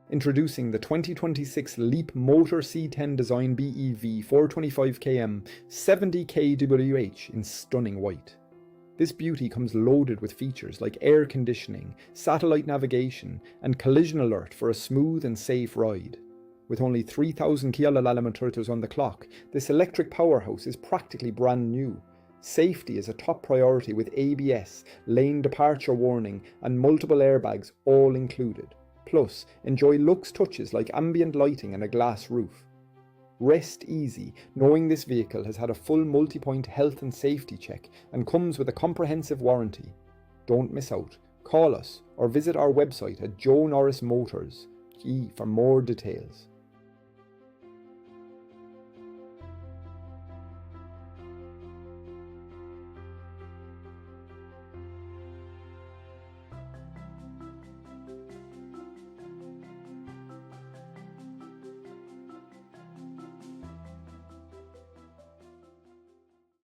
Introducing the 2026 Leapmotor C10 Design BEV 425 km 70 kWh in stunning white. This beauty comes loaded with features like air conditioning, satellite navigation, and collision alert for a smooth and safe ride. With only 3,000 km on the clock, this electric powerhouse is practically brand new. Safety is a top priority with ABS, lane departure warning, and multiple airbags all included. Plus, enjoy luxe touches like ambient lighting and a glass roof. Rest easy knowing this vehicle has had a full multi-point health and safety check and comes with a comprehensive warranty. Don't miss out. Call us or visit our website at Joe Norris Motors for more details.